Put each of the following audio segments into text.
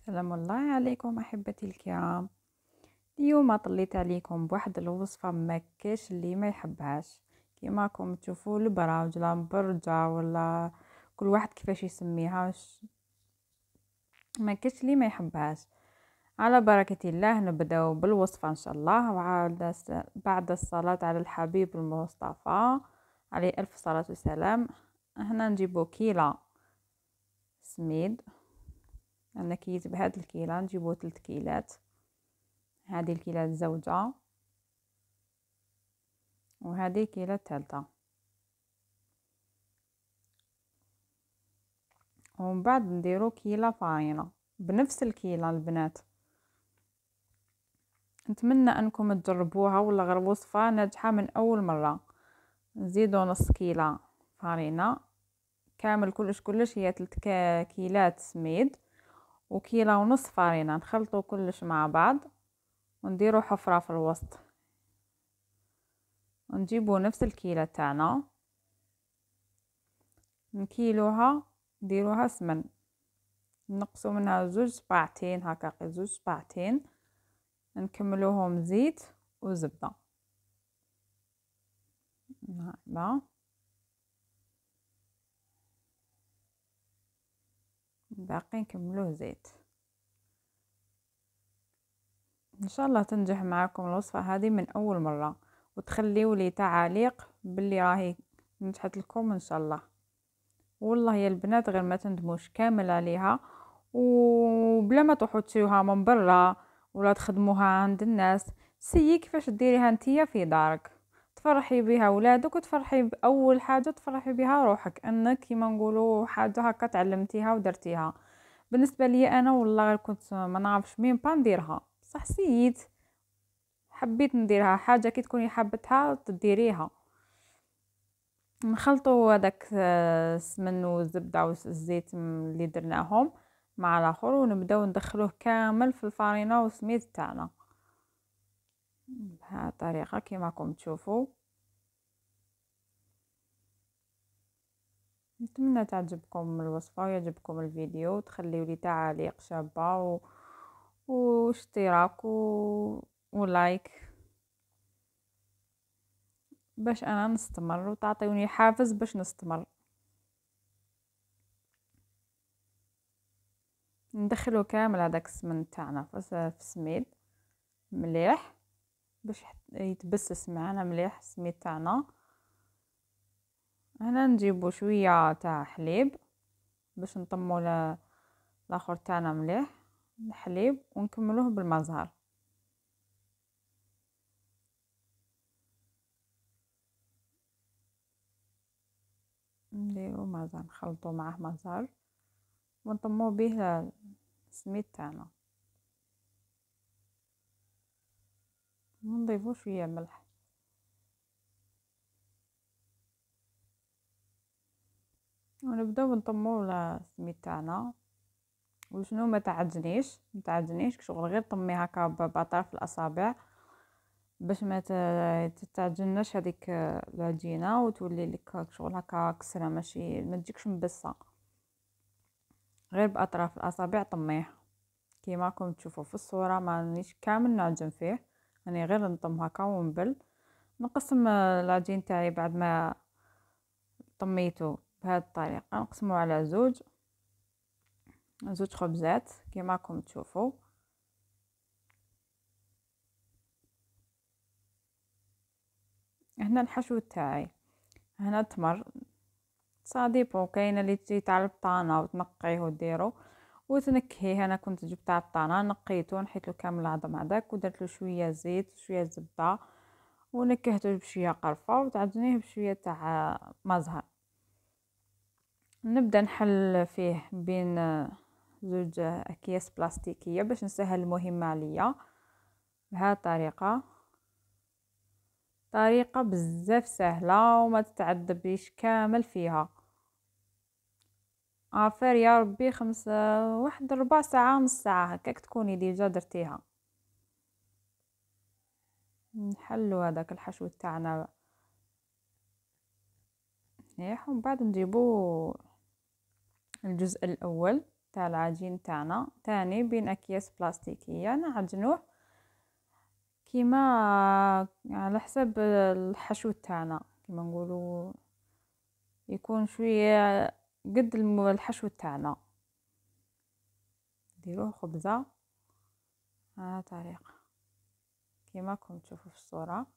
سلام الله عليكم احبتي الكرام. اليوم طليت عليكم بواحد الوصفه ما كاش اللي ما يحبهاش. كيما راكم تشوفوا البراوج ولا برجه ولا كل واحد كيفاش يسميها. ما كاش اللي ما يحبهاش. على بركه الله نبداو بالوصفه ان شاء الله. بعد الصلاه على الحبيب المصطفى عليه الف صلاه وسلام. هنا نجيبو كيلة سميد. انا كيت بهاد الكيلة نجيبو 3 كيلات. هذه الكيلة الزوجة وهذه الكيلة الثالثة. ومن بعد نديرو كيلة فارينة بنفس الكيلة البنات. نتمنى انكم تجربوها ولا غير وصفة ناجحة من اول مرة. نزيدو نص كيلة فارينة كامل كلش هي 3 كيلات سميد وكيلة ونص فارينة. نخلطو كلش مع بعض ونديرو حفرة في الوسط. ونجيبو نفس الكيلة تاعنا نكيلوها نديروها سمن. نقصوا منها 2 صباعتين هكا 2 صباعتين. نكملوهم زيت وزبدة. هكذا باقي نكملوه زيت. ان شاء الله تنجح معكم الوصفة هذه من اول مرة وتخليوا لي تعاليق باللي راهي نجحت لكم ان شاء الله. والله يا البنات غير ما تندموش كامل عليها وبلا ما تروحوا تشريوها من برا ولا تخدموها عند الناس. سيي كيفاش ديريها نتيا في دارك تفرحي بها ولادك وتفرحي باول حاجه تفرحي بها روحك انك كيما نقولوا حاجه هكا تعلمتيها ودرتيها. بالنسبه لي انا والله غير كنت ما نعرفش مين با نديرها صح سييت حبيت نديرها حاجه كي تكوني حابتها تديريها. نخلطوا هذاك السمن والزبده والزيت اللي درناهم مع الاخر ونبداو ندخلوه كامل في الفارينه والسميد تاعنا بهذه الطريقه كيما راكم تشوفوا. نتمنى تعجبكم الوصفه ويعجبكم الفيديو وتخليوا لي تعاليق شابه واشتراك ولايك باش انا نستمر وتعطيوني حافز باش نستمر. ندخلو كامل هذاك السمن تاعنا في السميد مليح باش يتبسس معنا مليح السميد تاعنا. هنا نجيبو شويه تاع حليب باش نطمو الاخر تاعنا مليح الحليب ونكملوه بالمزهر. نديرو مزهر نخلطو معاه مزهر ونطمو به السميد تاعنا ونضيفو شويه ملح ونبداو نطمو السميد تاعنا. وشنو ما تعجنيش شغل غير طمي هكا باطراف الاصابع باش ما تتعجنش هذيك العجينه وتولي لك شغل هكا كسره ماشي ما تجيكش مبسه. غير باطراف الاصابع طميه كيما راكم تشوفوا في الصوره مانيش كامل نعجن فيه يعني غير نطم هكا ونبل. نقسم العجين تاعي بعد ما طميته بهذه الطريقه نقسمه على زوج خبزات كيما راكم تشوفوا. هنا الحشو تاعي هنا تمر صاديبو كاينه اللي تجي تاع البطانه وتنقيه وديرو وتنكهيه. انا كنت جبت تاع البطانه نقيته نحيت له كامل العظم هذاك ودرت له شويه زيت وشويه زبده ونكهته بشويه قرفه وتعجنيه بشويه تاع مزهر. نبدا نحل فيه بين زوج اكياس بلاستيكيه باش نسهل المهمه عليا بهذه الطريقه. طريقه بزاف سهله وما تتعذبيش كامل فيها. عافير يا ربي واحد ربع ساعة نص ساعة هكاك تكوني ديجا درتيها. نحلو هذاك الحشو تاعنا مليح ومن بعد نجيبو الجزء الاول تاع العجين تاعنا تاني بين اكياس بلاستيكيه، نعجنوه كيما على حسب الحشو تاعنا، كيما نقولوا يكون شويه قد الحشو تاعنا. نديروه خبزه على طريقه كيما راكم تشوفوا في الصوره.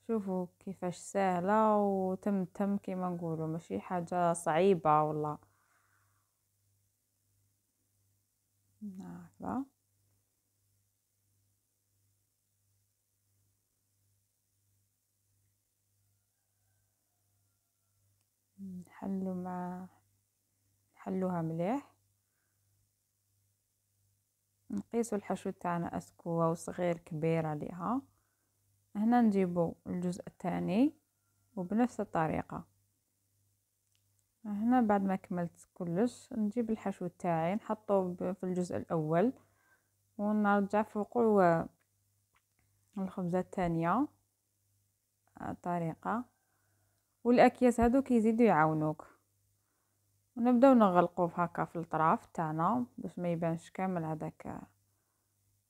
شوفوا كيفاش سهله وتم كيما نقولوا، ماشي حاجه صعيبه والله. هكذا نحلوها مليح، نقيسوا الحشو تاعنا اسكو او صغير كبير عليها. هنا نجيبوا الجزء الثاني وبنفس الطريقه. هنا بعد ما كملت كلش نجيب الحشو تاعي نحطه في الجزء الاول ونرجع فوقه الخبزه الثانيه الطريقه. والاكياس هذوك يزيدوا يعاونوك، ونبداو نغلقوه هكا في الاطراف تاعنا باش ما يبانش كامل هذاك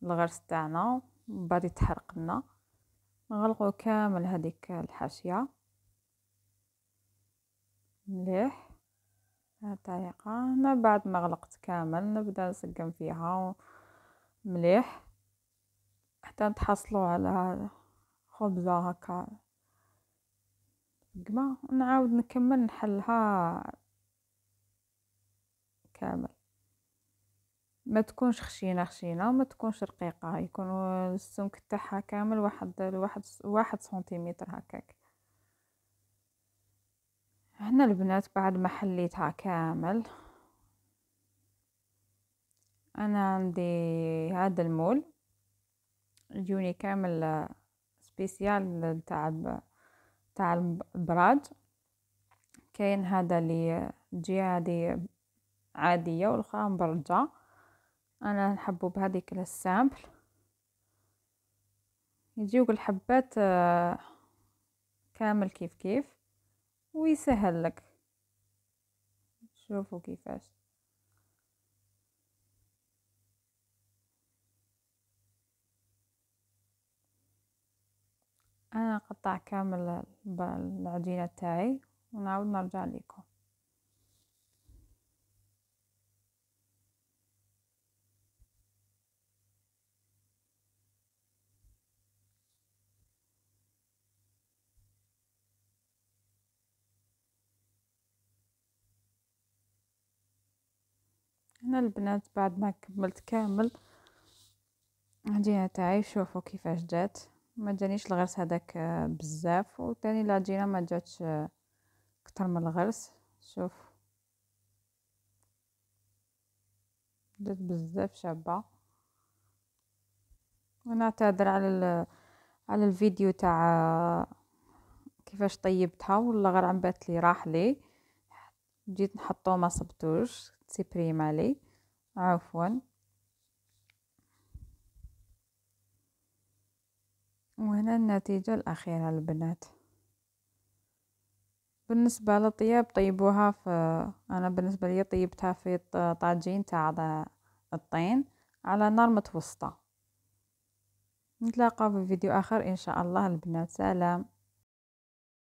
الغرس تاعنا بعد يتحرق لنا. نغلقو كامل هذيك الحاشيه مليح بهذه الطريقه. هنا بعد ما غلقت كامل نبدا نسقم فيها مليح حتى نتحصلوا على خبزه هكا قمه، ونعاود نكمل نحلها كامل. ما تكونش خشينه وما تكونش رقيقه، يكون السمك تاعها كامل واحد سنتيمتر هكاك. هنا البنات بعد ما حليتها كامل انا عندي هذا المول يجوني كامل سبيسيال تاع البراد. كاين هذا اللي تجي هذه عاديه والاخرى مبرجه، انا نحبو بهذيك السامبل. يجيوك الحبات كامل كيف كيف ويسهل لك. شوفوا كيفاش انا قطع كامل العجينه تاعي ونعاود نرجع لكم. هنا البنات بعد ما كملت كامل العجينه تاعي، شوفوا كيفاش جات. ما جانيش الغرس هذاك بزاف، وثاني العجينه ما جاتش اكثر من الغرس. شوف جات بزاف شابه. ونعتذر على الفيديو تاع كيفاش طيبتها، والله غير عم بات لي راح لي جيت نحطو ما صبتوش تسيبريم لي، عفوا. وهنا النتيجة الأخيرة البنات. بالنسبة للطياب طيبوها أنا بالنسبة لي طيبتها في طاجين تاع الطين على نار متوسطة. نتلاقى في فيديو آخر إن شاء الله البنات. سلام.